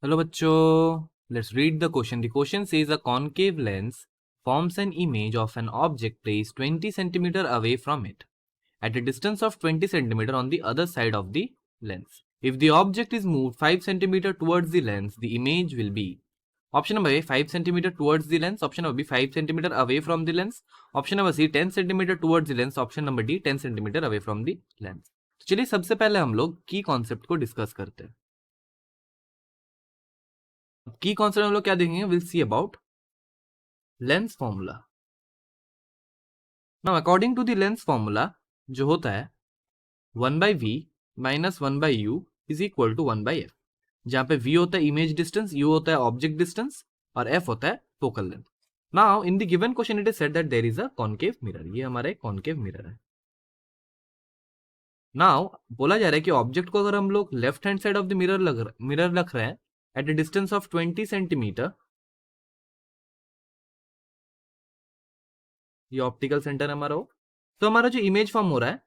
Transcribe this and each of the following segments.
Hello bachcho, let's read the question. The question says a concave lens forms an image of an object placed 20 cm away from it at a distance of 20 cm on the other side of the lens. If the object is moved 5 cm towards the lens, the image will be option number A 5 cm towards the lens, option number B 5 cm away from the lens, option number C 10 cm towards the lens, option number D 10 cm away from the lens. तो चलिए सबसे पहले हम लोग की concept को discuss करते हैं. की कॉन्सेप्ट हम लोग क्या देखेंगे, will see about lens formula. Now according to the lens formula जो होता है 1/v minus 1/u is equal to 1/f, जहां पे v होता है इमेज डिस्टेंस, u होता है ऑब्जेक्ट डिस्टेंस और f होता है focal length. Now in the given question it is said that there is a concave mirror. ये हमारा एक कॉनकेव मिरर है. नाउ बोला जा रहा है कि ऑब्जेक्ट को अगर हम लोग left hand side of the mirror रख रहे हैं at a distance of 20 centimetre, ये ऑप्टिकल सेंटर हमारा हो, तो हमारा जो इमेज फॉर्म हो रहा है,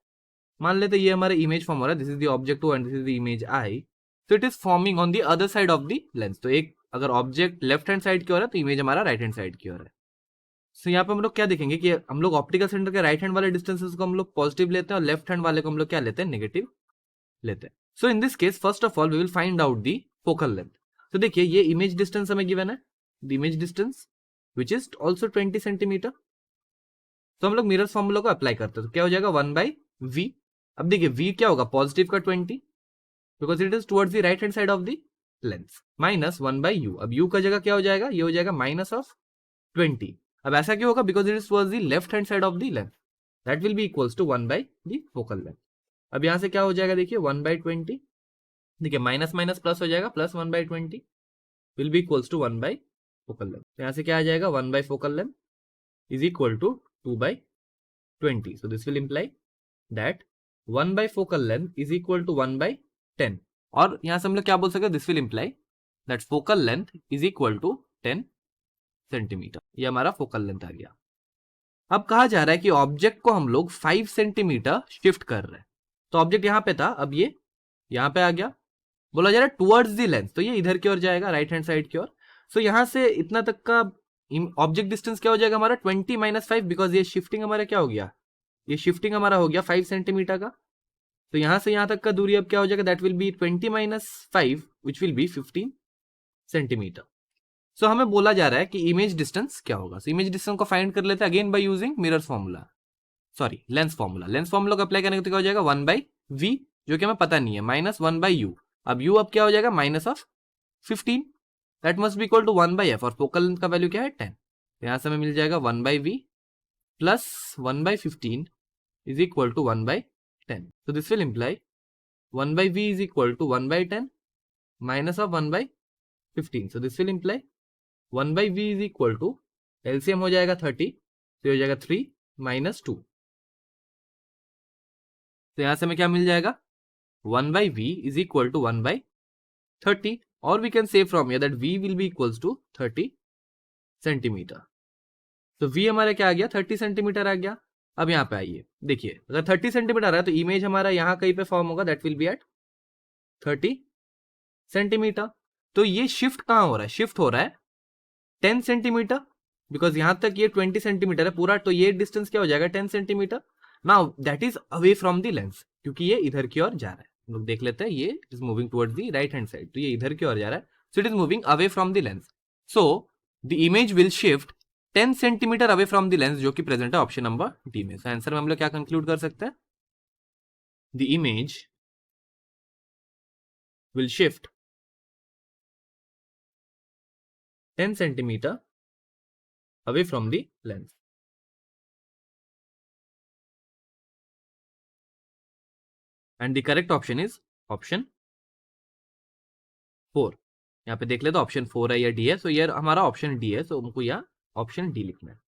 मान लेते ये हमारा इमेज फॉर्म हो रहा है, this is the object O and this is the image I, तो it is forming on the other side of the lens. तो एक अगर ऑब्जेक्ट लेफ्ट हैंड साइड की ओर है तो इमेज हमारा राइट हैंड साइड की ओर है. सो यहाँ पे हम लोग क्या देखेंगे कि हम लोग ऑप्टिकल सेंटर के राइट हैंड वाले डिस्टेंसेस को हम लोग पॉजिटिव लेते हैं और लेफ्ट हैंड वाले को हम लोग क्या लेते हैं, नेगेटिव लेते हैं. So in this case first of all we will find out the focal length. तो देखिए ये इमेज डिस्टेंस हमें गिवन है, the image distance which is also 20 centimetre. तो हम लोग मिरर्स फॉर्मूला को अप्लाई करते हैं, तो क्या हो जाएगा 1/v. अब देखिए v क्या होगा, पॉजिटिव का 20 because it is towards the right hand side of the lens, minus 1/u. अब u का जगह क्या हो जाएगा, ये हो जाएगा माइनस ऑफ 20. अब ऐसा क्यों होगा, because it is towards the left hand side of the lens, that will be equals to 1/the focal length. अब यहाँ से क्या हो जाएगा, देखिए 1/20, देखिए माइनस माइनस प्लस हो जाएगा, plus 1/20 will be equals to 1 by focal length. यहाँ से क्या आ जाएगा, 1 by focal length is equal to 2/20. So this will imply that 1 by focal length is equal to 1/10. और यहां से हम लोग क्या बोल सकते हैं, this will imply that focal length is equal to 10 centimetre. ये हमारा फोकल लेंथ आ गया. अब कहा जा रहा है कि ऑब्जेक्ट को हम लोग 5 सेंटीमीटर शिफ्ट कर रहे हैं. तो ऑब्जेक्ट यहां पे था, अब ये यहां पे आ गया. बोला जा रहा है टुवर्ड्स द लेंस, तो ये इधर की ओर जाएगा, राइट हैंड साइड की ओर. सो यहां से इतना तक का ऑब्जेक्ट डिस्टेंस क्या हो जाएगा हमारा 20 माइनस 5, बिकॉज ये शिफ्टिंग हमारा क्या हो गया, ये शिफ्टिंग हमारा हो गया 5 सेंटीमीटर का. तो यहां से यहां तक का दूरी अब क्या हो जाएगा, that will be 20 minus 5 which will be 15 centimetre. So हमें बोला जा रहा है कि इमेज डिस्टेंस क्या होगा. सो इमेज डिस्टेंस को फाइंड कर लेते हैं again by using mirrors formula, sorry lens formula. Lens formula को अप्लाई करने के तो क्या हो जाएगा 1/v, जो कि हमें पता नहीं है, माइनस 1/u. अब u अब क्या हो जाएगा, minus of 15, that must be equal to 1/f, और फोकल लेंथ का वैल्यू क्या है 10. यहां से हमें मिल जाएगा 1/v plus 1/15 is equal to 1/10. So this will imply 1/v is equal to 1/10 minus of 1/15. So this will imply 1/v is equal to LCM हो जाएगा 30, तो हो जाएगा 3 minus 2. तो यहां से हमें क्या मिल जाएगा, 1/v is equal to 1/30, or we can say from here that v will be equals to 30 centimetre. तो v हमारा क्या आ गया, 30 सेंटीमीटर आ गया. अब यहाँ पे आइए, देखिए अगर 30 सेंटीमीटर आ रहा है तो इमेज हमारा यहाँ कहीं पे फॉर्म होगा, that will be at 30 centimetre. तो ये शिफ्ट कहाँ हो रहा है, शिफ्ट हो रहा है 10 सेंटीमीटर, बिकॉज यहाँ तक ये 20 सेंटीमीटर है पूरा, तो ये डिस्टेंस क्या हो जाएगा 10 centimetre. Now that is away from the lens, क्योंकि ये इधर की ओर जा रहा है. हम लोग देख लेते हैं, ये is moving towards the right hand side, तो ये इधर की ओर जा रहा है, so it is moving away from the lens. So the image will shift 10 centimetre away from the lens, जो कि प्रेजेंट है ऑप्शन नंबर डी में. सो आंसर में हम लोग क्या कंक्लूड कर सकते हैं, the image will shift 10 centimetre away from the lens. And the correct option is option 4. यहाँ पे देख ले तो ऑप्शन 4 है या डी है, सो ये हमारा ऑप्शन डी है, सो हमको यहाँ ऑप्शन डी लिखना है.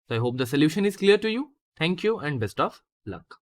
So I hope the solution is clear to you. Thank you and best of luck.